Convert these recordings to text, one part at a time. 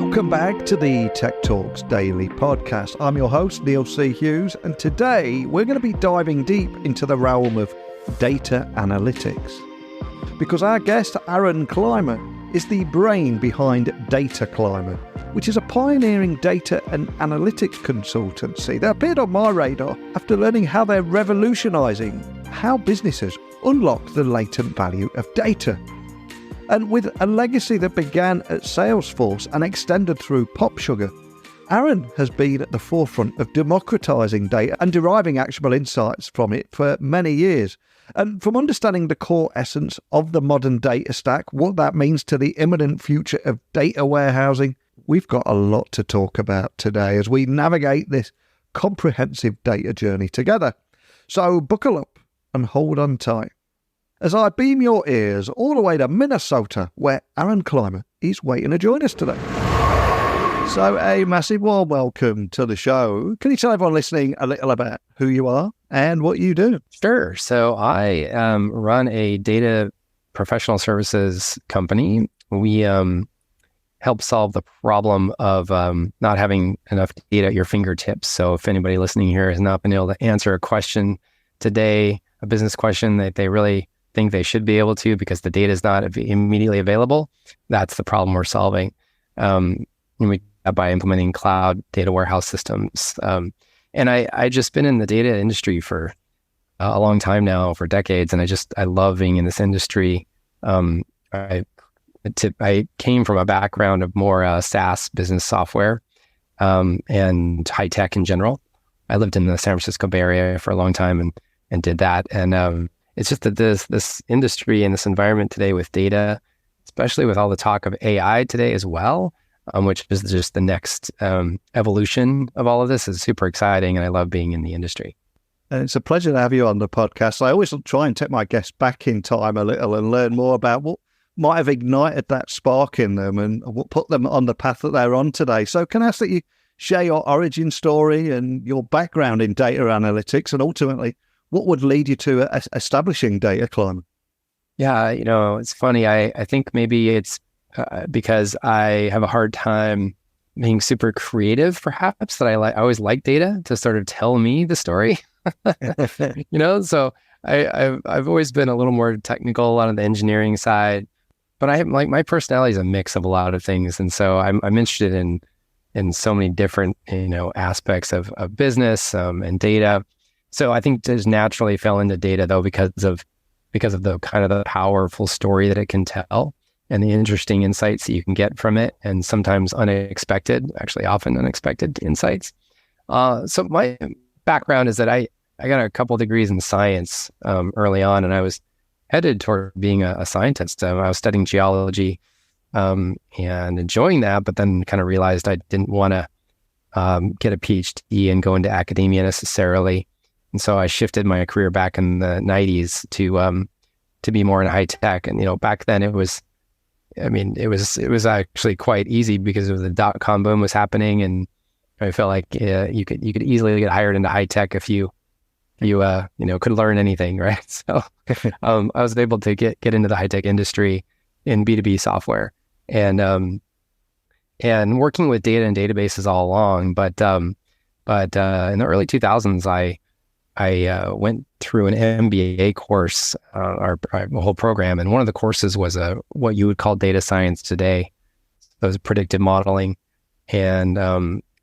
Welcome back to the Tech Talks Daily podcast. I'm your host, Neil C. Hughes, and today we're going to be diving deep into the realm of data analytics. Because our guest, Aron Clymer, is the brain behind Data Clymer, which is a pioneering data and analytics consultancy that appeared on my radar after learning how they're revolutionizing how businesses unlock the latent value of data. And with a legacy that began at Salesforce and extended through PopSugar, Aron has been at the forefront of democratizing data and deriving actionable insights from it for many years. And from understanding the core essence of the modern data stack, what that means to the imminent future of data warehousing, we've got a lot to talk about today as we navigate this comprehensive data journey together. So buckle up and hold on tight as I beam your ears all the way to Minnesota, where Aron Clymer is waiting to join us today. So a massive warm welcome to the show. Can you tell everyone listening a little about who you are and what you do? Sure. So I run a data professional services company. We help solve the problem of not having enough data at your fingertips. So if anybody listening here has not been able to answer a question today, a business question that they really think they should be able to because the data is not immediately available, that's the problem we're solving. And we by implementing cloud data warehouse systems. And I just been in the data industry for a long time now, for decades, and I love being in this industry. I came from a background of more SaaS business software and high tech in general. I lived in the San Francisco Bay Area for a long time and did that. And it's just that this industry and this environment today with data, especially with all the talk of AI today as well, which is just the next evolution of all of this, is super exciting, and I love being in the industry. And it's a pleasure to have you on the podcast. I always try and take my guests back in time a little and learn more about what might have ignited that spark in them and what put them on the path that they're on today. So can I ask that you share your origin story and your background in data analytics, and ultimately what would lead you to establishing Data Clymer? Yeah, it's funny. I think maybe it's because I have a hard time being super creative, perhaps, that I always like data to sort of tell me the story. So I've always been a little more technical, a lot of the engineering side, but I like my personality is a mix of a lot of things, and so I'm interested in so many different aspects of business and data. So I think just naturally fell into data though because of the kind of the powerful story that it can tell and the interesting insights that you can get from it, and sometimes often unexpected insights. So my background is that I got a couple of degrees in science early on, and I was headed toward being a scientist. I was studying geology and enjoying that, but then kind of realized I didn't want to get a PhD and go into academia necessarily. And so I shifted my career back in the 90s to be more in high tech. And back then it was actually quite easy because of the .com boom was happening, and I felt like you could easily get hired into high tech if you could learn anything, right? So I was able to get into the high tech industry in B2B software and working with data and databases all along. But in the early 2000s, I went through an MBA course, our whole program, and one of the courses was what you would call data science today. It was predictive modeling, and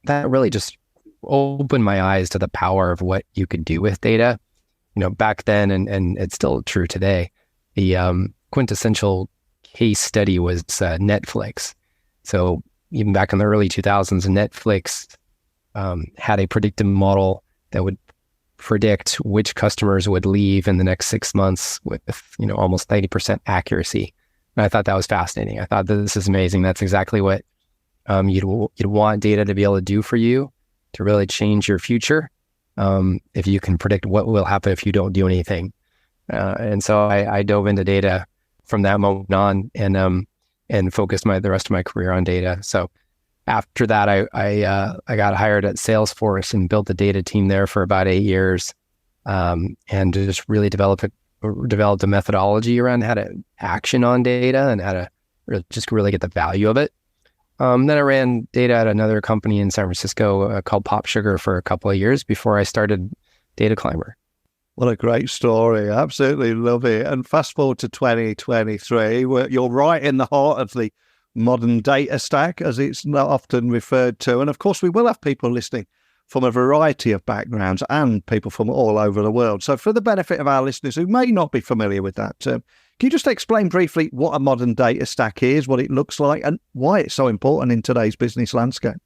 that really just opened my eyes to the power of what you could do with data. Back then, and it's still true today, the quintessential case study was Netflix. So even back in the early 2000s, Netflix had a predictive model that would predict which customers would leave in the next 6 months with almost 90% accuracy. And I thought that was fascinating. I thought this is amazing. That's exactly what you'd want data to be able to do for you, to really change your future, if you can predict what will happen if you don't do anything. And so I dove into data from that moment on and focused the rest of my career on data. So after that, I got hired at Salesforce and built the data team there for about 8 years, and just really developed a methodology around how to action on data and how to just really get the value of it. Then I ran data at another company in San Francisco called PopSugar for a couple of years before I started Data Clymer. What a great story. Absolutely love it. And fast forward to 2023, where you're right in the heart of the modern data stack, as it's not often referred to. And of course, we will have people listening from a variety of backgrounds and people from all over the world. So for the benefit of our listeners who may not be familiar with that term, can you just explain briefly what a modern data stack is, what it looks like, and why it's so important in today's business landscape?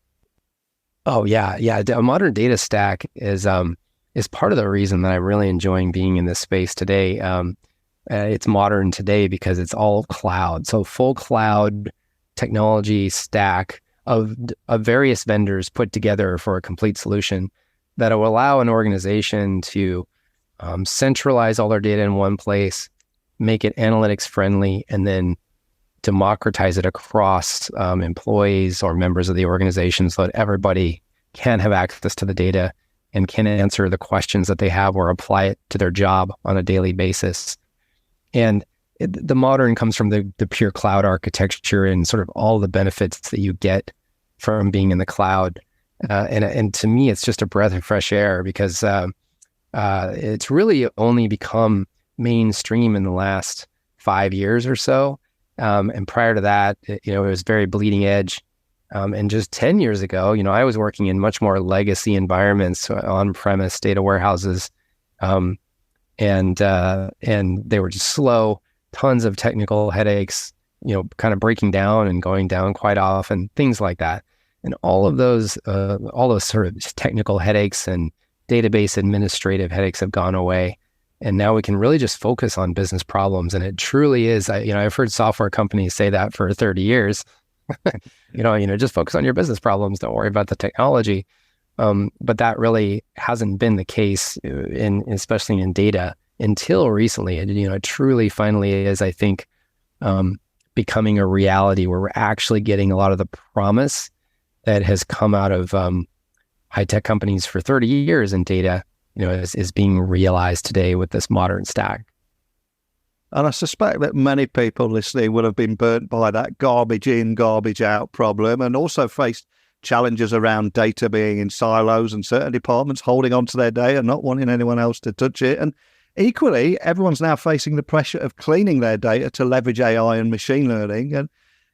Oh, yeah. A modern data stack is part of the reason that I'm really enjoying being in this space today. It's modern today because it's all cloud. So full cloud technology stack of various vendors put together for a complete solution that will allow an organization to centralize all their data in one place, make it analytics friendly, and then democratize it across employees or members of the organization so that everybody can have access to the data and can answer the questions that they have or apply it to their job on a daily basis. And the modern comes from the pure cloud architecture and sort of all the benefits that you get from being in the cloud. And to me, it's just a breath of fresh air because it's really only become mainstream in the last 5 years or so. And prior to that, it was very bleeding edge. And just 10 years ago, I was working in much more legacy environments, on-premise data warehouses, and they were just slow, tons of technical headaches, kind of breaking down and going down quite often, things like that. And all those sort of technical headaches and database administrative headaches have gone away. And now we can really just focus on business problems. And it truly is, I've heard software companies say that for 30 years. Just focus on your business problems. Don't worry about the technology. But that really hasn't been the case especially in data until recently. It truly finally is, I think, becoming a reality where we're actually getting a lot of the promise that has come out of high-tech companies for 30 years in data, is being realized today with this modern stack. And I suspect that many people listening will have been burnt by that garbage in, garbage out problem, and also faced challenges around data being in silos and certain departments holding on to their data, not wanting anyone else to touch it. And equally, everyone's now facing the pressure of cleaning their data to leverage AI and machine learning. And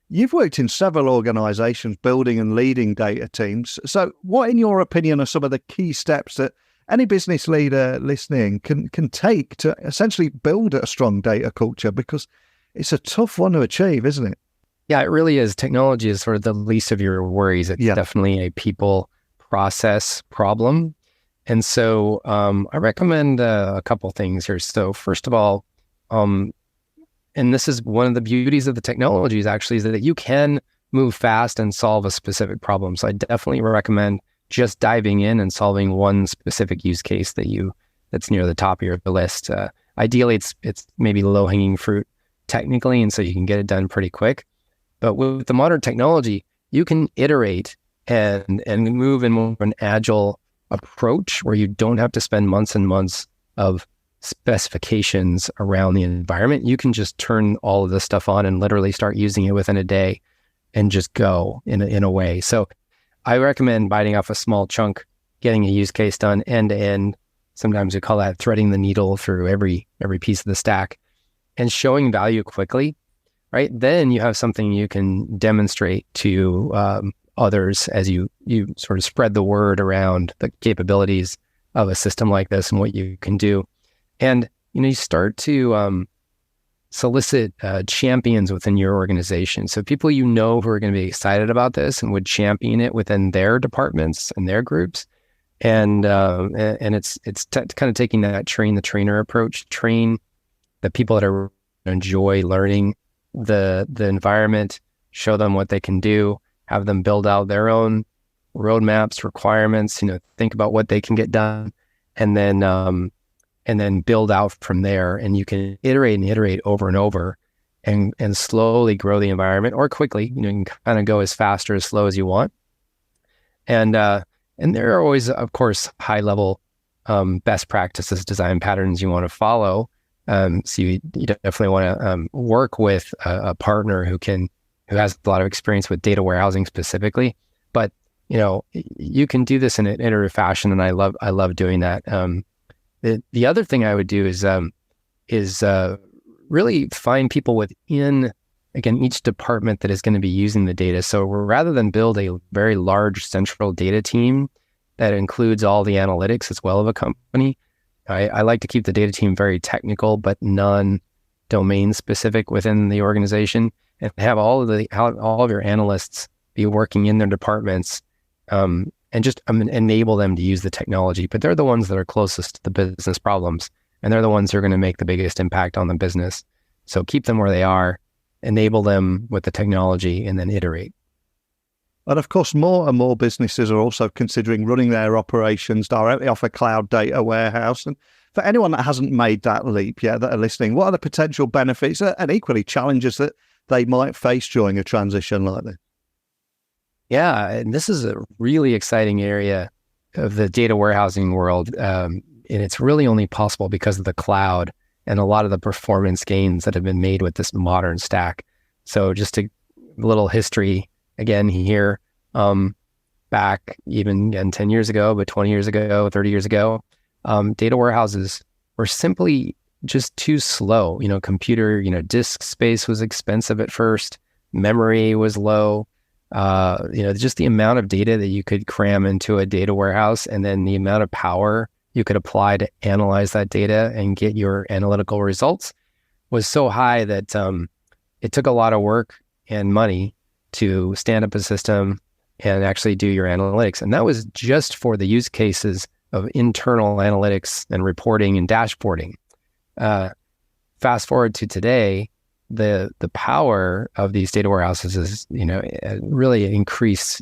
you've worked in several organizations building and leading data teams. So what, in your opinion, are some of the key steps that any business leader listening can take to essentially build a strong data culture? Because it's a tough one to achieve, isn't it? Yeah, it really is. Technology is sort of the least of your worries. It's definitely a people process problem. And so I recommend a couple things here. So first of all, and this is one of the beauties of the technologies actually, is that you can move fast and solve a specific problem. So I definitely recommend just diving in and solving one specific use case that's near the top of your list. Ideally, it's maybe low-hanging fruit technically, and so you can get it done pretty quick. But with the modern technology, you can iterate and move in more of an agile approach where you don't have to spend months and months of specifications around the environment. You can just turn all of this stuff on and literally start using it within a day and just go in a way. So I recommend biting off a small chunk, getting a use case done end to end. Sometimes we call that threading the needle through every piece of the stack and showing value quickly, right? Then you have something you can demonstrate to others as you sort of spread the word around the capabilities of a system like this and what you can do. And, you start to solicit champions within your organization. So people who are going to be excited about this and would champion it within their departments and their groups. And it's kind of taking that train the trainer approach, train the people that enjoy learning the environment, show them what they can do, have them build out their own roadmaps, requirements, think about what they can get done, and then build out from there. And you can iterate over and over and slowly grow the environment, or quickly, you can kind of go as fast or as slow as you want. And there are always, of course, high level best practices, design patterns you want to follow. So you definitely want to work with a partner who can who has a lot of experience with data warehousing specifically. But you can do this in an iterative fashion, and I love doing that. The other thing I would do is really find people within, again, each department that is going to be using the data. So rather than build a very large central data team that includes all the analytics as well of a company, I like to keep the data team very technical, but non-domain specific within the organization, and have all of your analysts be working in their departments, and just enable them to use the technology. But they're the ones that are closest to the business problems, and they're the ones who are going to make the biggest impact on the business. So keep them where they are, enable them with the technology, and then iterate. And of course, more and more businesses are also considering running their operations directly off a cloud data warehouse. And for anyone that hasn't made that leap yet, that are listening, what are the potential benefits and equally challenges that they might face during a transition like this? Yeah, and this is a really exciting area of the data warehousing world. And it's really only possible because of the cloud and a lot of the performance gains that have been made with this modern stack. So just a little history again here, back even 10 years ago, but 20 years ago, 30 years ago, data warehouses were simply just too slow. Computer, disk space was expensive at first. Memory was low. Just the amount of data that you could cram into a data warehouse, and then the amount of power you could apply to analyze that data and get your analytical results was so high that it took a lot of work and money to stand up a system and actually do your analytics. And that was just for the use cases of internal analytics and reporting and dashboarding. Fast forward to today, the power of these data warehouses is really increased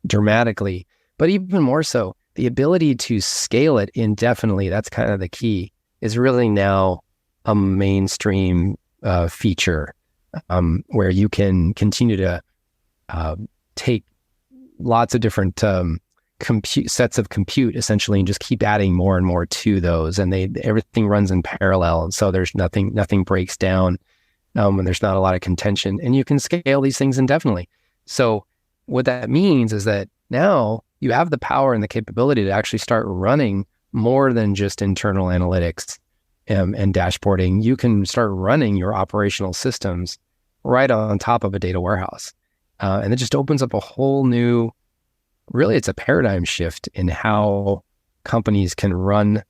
dramatically, but even more so, the ability to scale it indefinitely, that's kind of the key, is really now a mainstream feature, where you can continue to take lots of different sets of compute essentially, and just keep adding more and more to those, and everything runs in parallel, and so there's nothing breaks down, and there's not a lot of contention, and you can scale these things indefinitely. So what that means is that now you have the power and the capability to actually start running more than just internal analytics and dashboarding. You can start running your operational systems right on top of a data warehouse. And it just opens up a whole new, really, it's a paradigm shift in how companies can run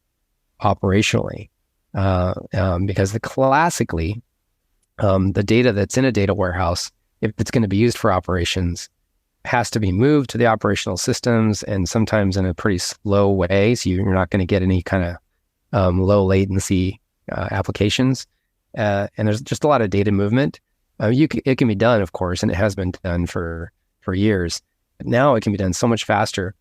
operationally. Because classically, the data that's in a data warehouse, if it's going to be used for operations, has to be moved to the operational systems, and sometimes in a pretty slow way. So you're not going to get any kind of low latency applications. And there's just a lot of data movement. It can be done, of course, and it has been done for years. But now it can be done so much faster.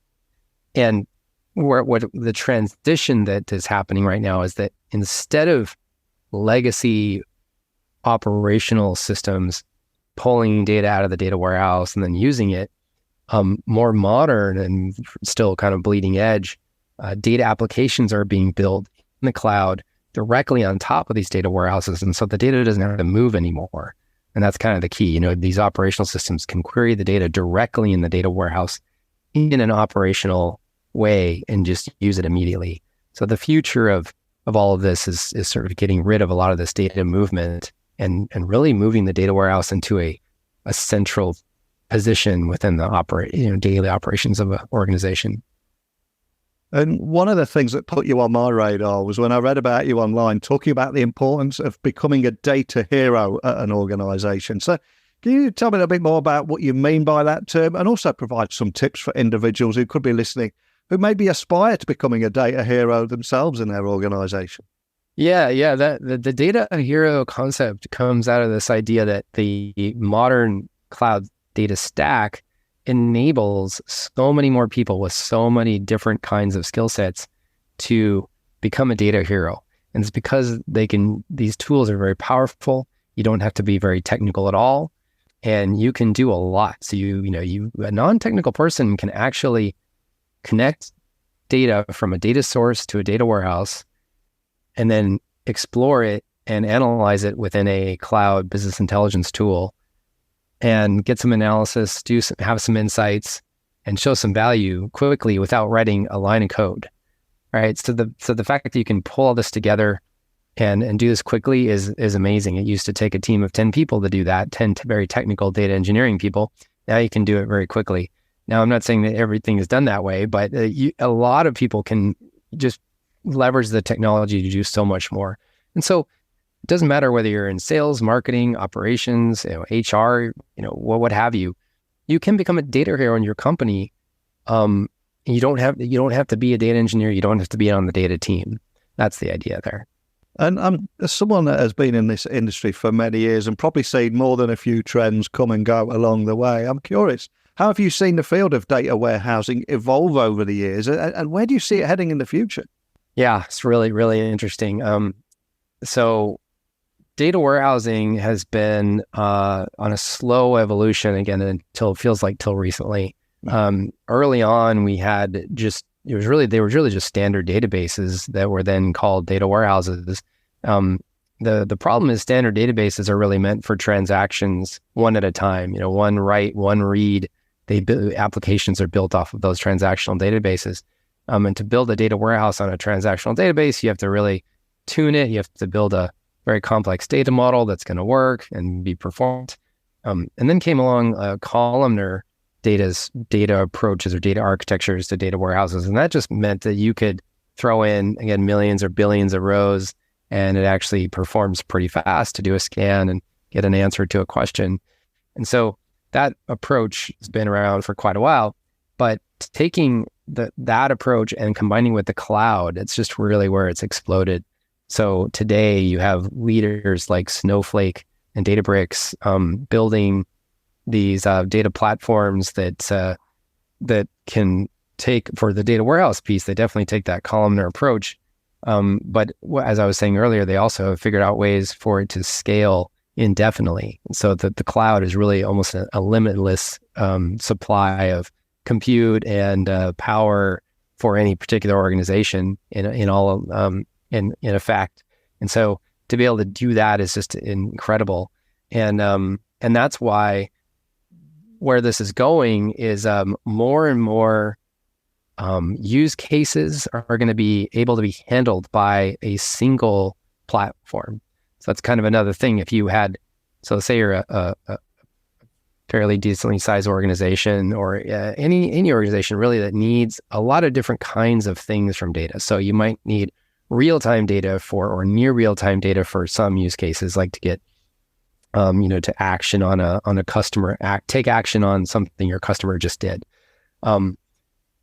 And what the transition that is happening right now is that instead of legacy operational systems pulling data out of the data warehouse and then using it, more modern and still kind of bleeding edge data applications are being built in the cloud directly on top of these data warehouses. And so the data doesn't have to move anymore. And that's kind of the key. These operational systems can query the data directly in the data warehouse in an operational way and just use it immediately. So the future of all of this is sort of getting rid of a lot of this data movement and really moving the data warehouse into a central position within the daily operations of an organization. And one of the things that put you on my radar was when I read about you online, talking about the importance of becoming a data hero at an organization. So can you tell me a bit more about what you mean by that term, and also provide some tips for individuals who could be listening who maybe aspire to becoming a data hero themselves in their organization? Yeah. The data hero concept comes out of this idea that the modern cloud data stack enables so many more people with so many different kinds of skill sets to become a data hero. And it's because these tools are very powerful. You don't have to be very technical at all, and you can do a lot. So a non-technical person can actually connect data from a data source to a data warehouse, and then explore it and analyze it within a cloud business intelligence tool and get some analysis, have some insights, and show some value quickly without writing a line of code, right? So the fact that you can pull all this together and do this quickly is amazing. It used to take a team of 10 people to do that, 10 very technical data engineering people. Now you can do it very quickly. Now, I'm not saying that everything is done that way, but a lot of people can just leverage the technology to do so much more. And so it doesn't matter whether you're in sales, marketing, operations, HR, what have you. You can become a data hero in your company. You don't have to be a data engineer. You don't have to be on the data team. That's the idea there. And as someone that has been in this industry for many years and probably seen more than a few trends come and go along the way, I'm curious, how have you seen the field of data warehousing evolve over the years, and where do you see it heading in the future? Yeah, it's really, really interesting. So data warehousing has been on a slow evolution again until it feels like till recently. Early on, they were really just standard databases that were then called data warehouses. The problem is standard databases are really meant for transactions one at a time. One write, one read. Applications are built off of those transactional databases. And to build a data warehouse on a transactional database, you have to really tune it. You have to build a very complex data model that's going to work and be performed. And then came along columnar data approaches or data architectures to data warehouses. And that just meant that you could throw in, again, millions or billions of rows, and it actually performs pretty fast to do a scan and get an answer to a question. And so that approach has been around for quite a while, but taking that approach and combining with the cloud, it's just really where it's exploded. So today you have leaders like Snowflake and Databricks building these data platforms that can take, for the data warehouse piece, they definitely take that columnar approach. But as I was saying earlier, they also have figured out ways for it to scale indefinitely. So that the cloud is really almost a limitless supply of compute and power for any particular organization in effect. And so to be able to do that is just incredible. And that's why where this is going is more and more use cases are going to be able to be handled by a single platform. So that's kind of another thing. If you had, so say you're a fairly decently sized organization, or any organization really that needs a lot of different kinds of things from data. So you might need real-time data or near real-time data for some use cases, like to get to action on a customer, take action on something your customer just did. And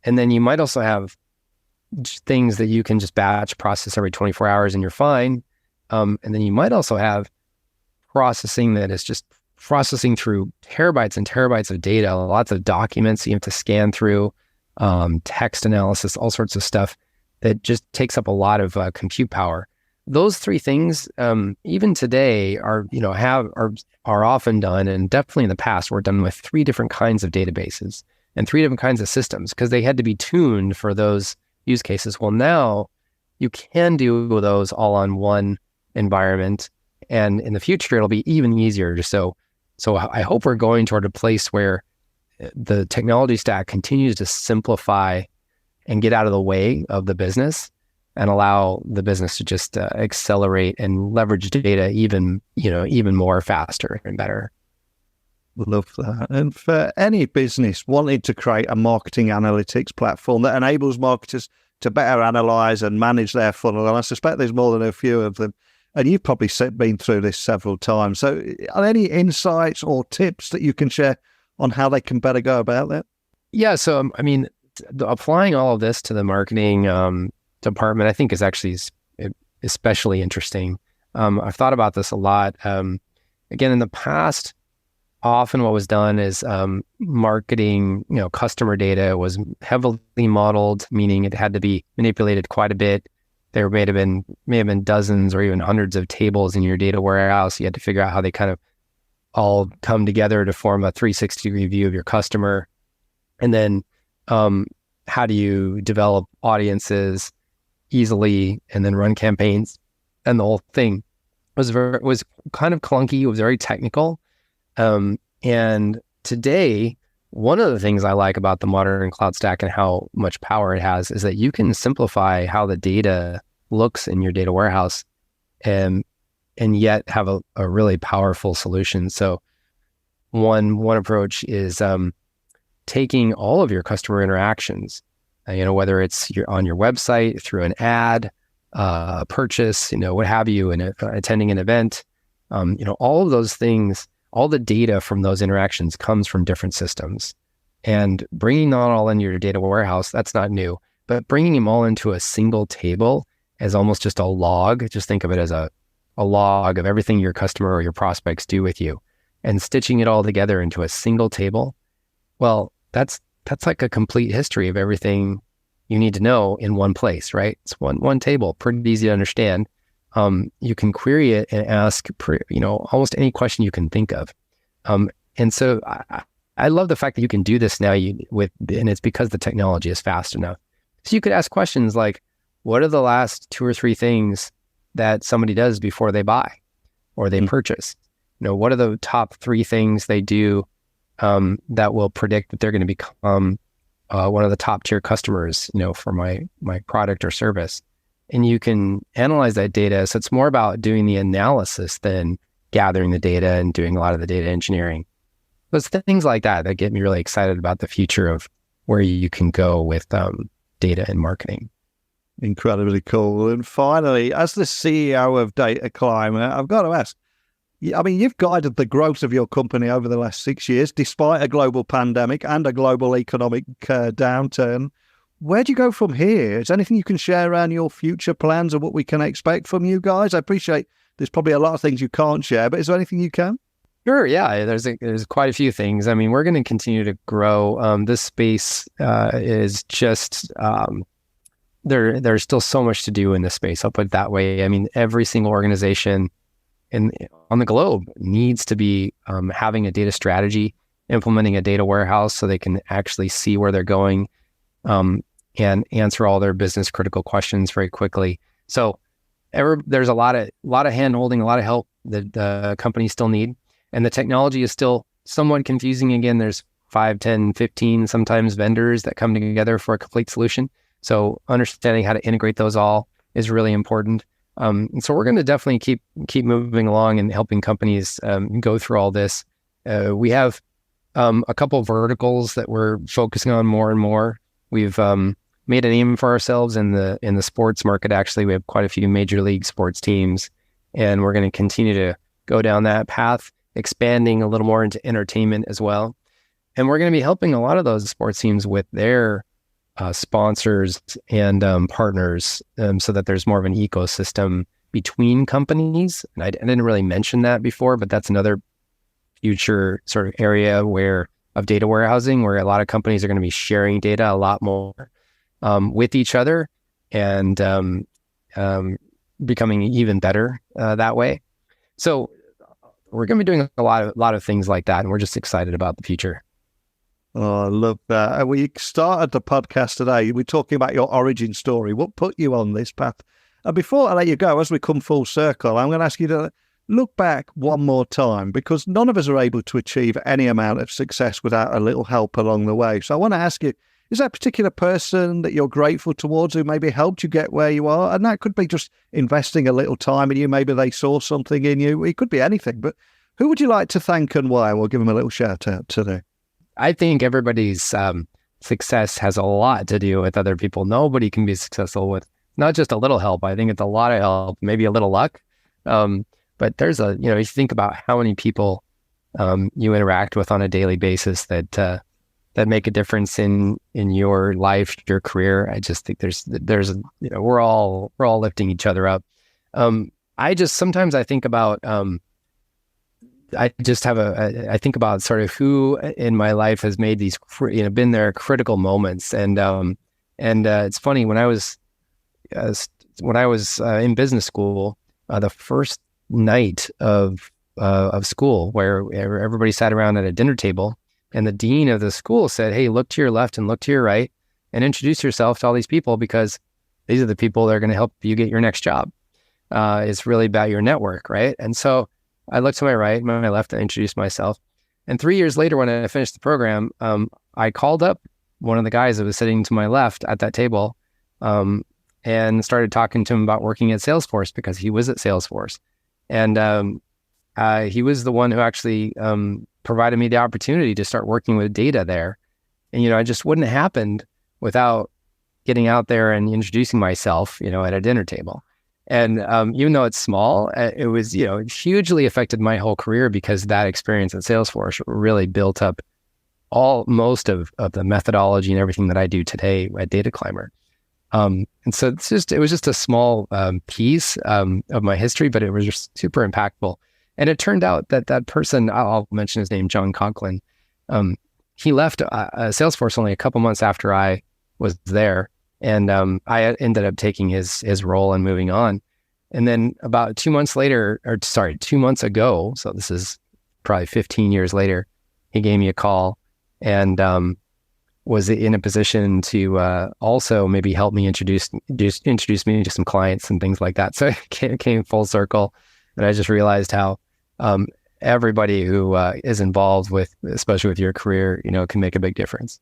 then you might also have things that you can just batch process every 24 hours and you're fine. And then you might also have processing that is just processing through terabytes and terabytes of data, lots of documents you have to scan through, text analysis, all sorts of stuff that just takes up a lot of compute power. Those three things, even today, are often done, and definitely in the past were done with three different kinds of databases and three different kinds of systems, because they had to be tuned for those use cases. Well, now you can do those all on one environment, and in the future it'll be even easier. So I hope we're going toward a place where the technology stack continues to simplify and get out of the way of the business, and allow the business to just accelerate and leverage data even more faster and better. Love that. And for any business wanting to create a marketing analytics platform that enables marketers to better analyze and manage their funnel, and I suspect there's more than a few of them, and you've probably been through this several times. So are there any insights or tips that you can share on how they can better go about that? Yeah. So, applying all of this to the marketing department, I think, is actually especially interesting. I've thought about this a lot. Again, in the past, often what was done is marketing, customer data was heavily modeled, meaning it had to be manipulated quite a bit. There may have been dozens or even hundreds of tables in your data warehouse. You had to figure out how they kind of all come together to form a 360-degree view of your customer. And then how do you develop audiences easily and then run campaigns? And the whole thing was kind of clunky. It was very technical. And And today, one of the things I like about the modern cloud stack and how much power it has is that you can simplify how the data looks in your data warehouse and yet have a really powerful solution. So one approach is taking all of your customer interactions, whether it's on your website, through an ad, a purchase, what have you, and attending an event, all of those things, all the data from those interactions comes from different systems. And bringing that all into your data warehouse, that's not new, but bringing them all into a single table as almost just a log, just think of it as a log of everything your customer or your prospects do with you, and stitching it all together into a single table. Well, that's like a complete history of everything you need to know in one place, right? It's one table, pretty easy to understand. You can query it and ask, almost any question you can think of. And so I love the fact that you can do this now and it's because the technology is fast enough. So you could ask questions like, what are the last 2 or 3 things that somebody does before they buy or they purchase? What are the top 3 things they do that will predict that they're going to become one of the top tier customers, for my product or service? And you can analyze that data. So it's more about doing the analysis than gathering the data and doing a lot of the data engineering. It's things like that get me really excited about the future of where you can go with data and marketing. Incredibly cool. And finally, as the CEO of Data Clymer, I've got to ask, you've guided the growth of your company over the last 6 years, despite a global pandemic and a global economic downturn. Where do you go from here? Is there anything you can share around your future plans and what we can expect from you guys? I appreciate there's probably a lot of things you can't share, but is there anything you can? Sure. Yeah, there's quite a few things. We're going to continue to grow. This space is just there's still so much to do in this space. I'll put it that way. Every single organization on the globe needs to be having a data strategy, implementing a data warehouse so they can actually see where they're going and answer all their business critical questions very quickly. So there's a lot of hand holding, a lot of help that companies still need. And the technology is still somewhat confusing. Again, there's 5, 10, 15 sometimes vendors that come together for a complete solution. So understanding how to integrate those all is really important. And so we're going to definitely keep moving along and helping companies go through all this. We have a couple of verticals that we're focusing on more and more. We've made a name for ourselves in the sports market. Actually, we have quite a few major league sports teams, and we're going to continue to go down that path, expanding a little more into entertainment as well. And we're going to be helping a lot of those sports teams with their sponsors and partners so that there's more of an ecosystem between companies. And I didn't really mention that before, but that's another future sort of area of data warehousing, where a lot of companies are going to be sharing data a lot more with each other and becoming even better that way. So we're going to be doing a lot of things like that, and we're just excited about the future. Oh, I love that. And we started the podcast today. We're talking about your origin story. What put you on this path? And before I let you go, as we come full circle, I'm going to ask you to look back one more time, because none of us are able to achieve any amount of success without a little help along the way. So I want to ask you, is there a particular person that you're grateful towards who maybe helped you get where you are? And that could be just investing a little time in you. Maybe they saw something in you. It could be anything. But who would you like to thank and why? We'll give them a little shout out today. I think everybody's success has a lot to do with other people. Nobody can be successful with not just a little help. I think it's a lot of help, maybe a little luck. But there's if you think about how many people you interact with on a daily basis that make a difference in your life, your career. I just think there's we're all lifting each other up. Sometimes I think about I think about sort of who in my life has made these been there critical moments, and it's funny, when I was in business school, the first night of school, where everybody sat around at a dinner table, and the dean of the school said, "Hey, look to your left and look to your right, and introduce yourself to all these people, because these are the people that are going to help you get your next job. It's really about your network, right?" And so I looked to my right and my left and introduced myself. And 3 years later, when I finished the program, I called up one of the guys that was sitting to my left at that table, and started talking to him about working at Salesforce because he was at Salesforce. And he was the one who actually provided me the opportunity to start working with data there. And, it just wouldn't have happened without getting out there and introducing myself, at a dinner table. And even though it's small, it was, it hugely affected my whole career because that experience at Salesforce really built up most of the methodology and everything that I do today at Data Clymer. And so it was just a small piece of my history, but it was just super impactful. And it turned out that person, I'll mention his name, John Conklin, he left Salesforce only a couple months after I was there. And I ended up taking his role and moving on. And then about 2 months ago, so this is probably 15 years later, he gave me a call and was in a position to also maybe help me introduce me to some clients and things like that. So it came full circle. And I just realized how everybody who is involved with, especially with your career, can make a big difference.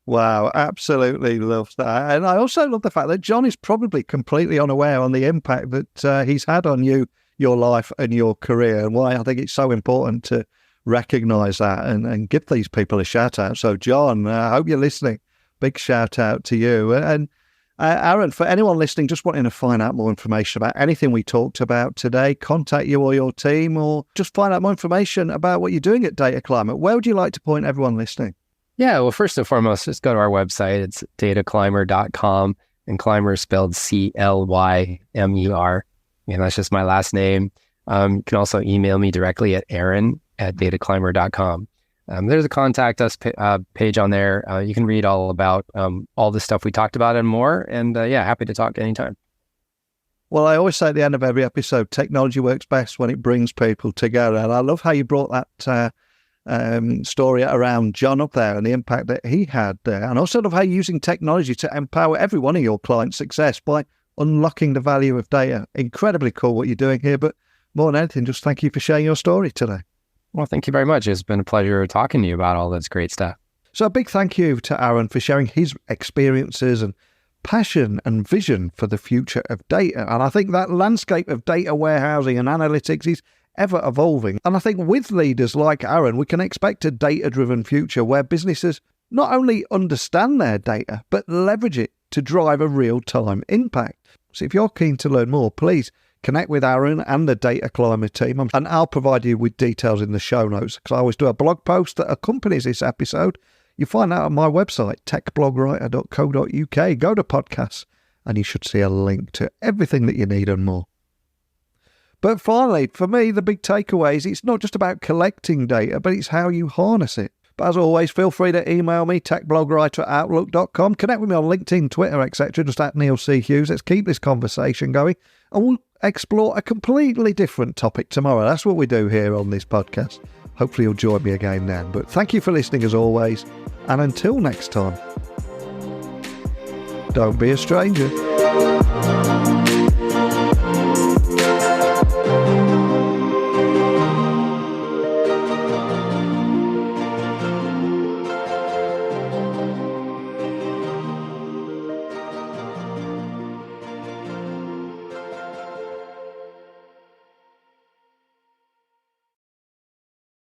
Wow, absolutely love that. And I also love the fact that John is probably completely unaware on the impact that he's had on you, your life and your career, and why I think it's so important to recognize that and give these people a shout out. So John, I hope you're listening. Big shout out to you. And Aron, for anyone listening, just wanting to find out more information about anything we talked about today, contact you or your team, or just find out more information about what you're doing at Data Clymer, where would you like to point everyone listening? Yeah, well, first and foremost, just go to our website. It's dataclymer.com, and Clymer is spelled Clymer. And that's just my last name. You can also email me directly at Aron@dataclymer.com. There's a contact us page on there. You can read all about all the stuff we talked about and more. And happy to talk anytime. Well, I always say at the end of every episode, technology works best when it brings people together. And I love how you brought that story around John up there and the impact that he had there. And also love how you're using technology to empower every one of your clients' success by unlocking the value of data. Incredibly cool what you're doing here. But more than anything, just thank you for sharing your story today. Well, thank you very much. It's been a pleasure talking to you about all this great stuff. So a big thank you to Aron for sharing his experiences and passion and vision for the future of data. And I think that landscape of data warehousing and analytics is ever evolving. And I think with leaders like Aron, we can expect a data-driven future where businesses not only understand their data, but leverage it to drive a real-time impact. So if you're keen to learn more, please connect with Aron and the Data Clymer team, and I'll provide you with details in the show notes, because I always do a blog post that accompanies this episode. You find that on my website, techblogwriter.co.uk. Go to podcasts, and you should see a link to everything that you need and more. But finally, for me, the big takeaway is it's not just about collecting data, but it's how you harness it. But as always, feel free to email me, techblogwriter@outlook.com. Connect with me on LinkedIn, Twitter, etc., just at Neil C. Hughes. Let's keep this conversation going. And we'll explore a completely different topic tomorrow. That's what we do here on this podcast. Hopefully you'll join me again then. But thank you for listening as always. And until next time, don't be a stranger.